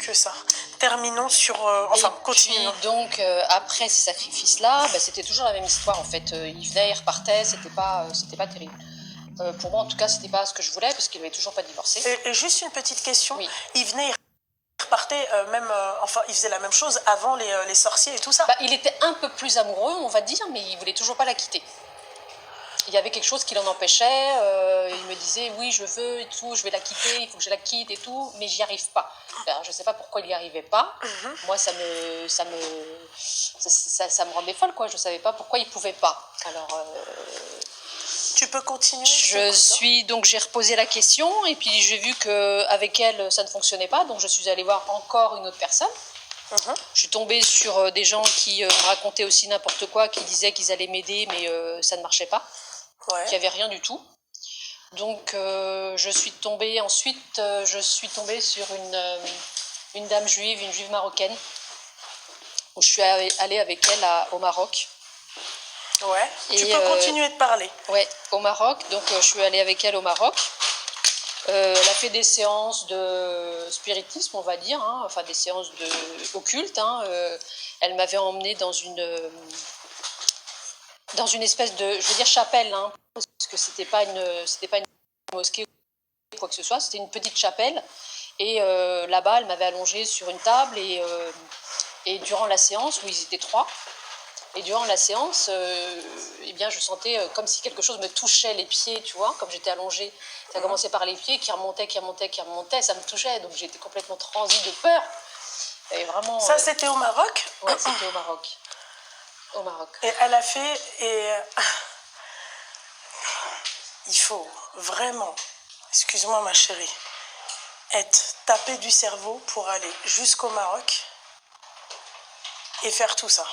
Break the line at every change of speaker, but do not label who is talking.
que ça. Terminons sur... continuons.
Puis donc, après ces sacrifices-là, c'était toujours la même histoire en fait. Il venait, il repartait, c'était pas terrible. Pour moi, en tout cas, c'était pas ce que je voulais, parce qu'il n'avait toujours pas divorcé.
Et juste une petite question.
Oui.
Il venait, il repartait, il faisait la même chose avant les sorciers et tout ça.
Il était un peu plus amoureux, on va dire, mais il voulait toujours pas la quitter. Il y avait quelque chose qui l'en empêchait. Il me disait, oui, je veux et tout, je vais la quitter, il faut que je la quitte et tout, mais j'y arrive pas. Alors, je sais pas pourquoi il n'y arrivait pas. Moi, ça me rendait folle, quoi. Je savais pas pourquoi il pouvait pas. Alors...
Tu peux continuer.
J'ai reposé la question, et puis j'ai vu qu'avec elle, ça ne fonctionnait pas, donc je suis allée voir encore une autre personne. Je suis tombée sur des gens qui me racontaient aussi n'importe quoi, qui disaient qu'ils allaient m'aider, mais ça ne marchait pas.
Ouais.
Il n'y avait rien du tout. Donc je suis tombée sur une dame juive, une juive marocaine, où je suis allée avec elle au Maroc.
Ouais, tu peux continuer de parler.
Ouais, au Maroc, donc je suis allée avec elle au Maroc. Elle a fait des séances de spiritisme, on va dire, des séances occultes. Elle m'avait emmenée dans une espèce de, je veux dire chapelle, parce que c'était pas une mosquée ou quoi que ce soit, c'était une petite chapelle. Et là-bas, elle m'avait allongée sur une table, et durant la séance, où ils étaient 3, et durant la séance, je sentais comme si quelque chose me touchait les pieds, tu vois, comme j'étais allongée. Ça commençait par les pieds, qui remontait, ça me touchait, donc j'étais complètement transie de peur. Et vraiment...
Ça, c'était au Maroc ?
Ouais, c'était au Maroc. Au Maroc.
Et elle a fait... Il faut vraiment, excuse-moi ma chérie, être tapé du cerveau pour aller jusqu'au Maroc et faire tout ça.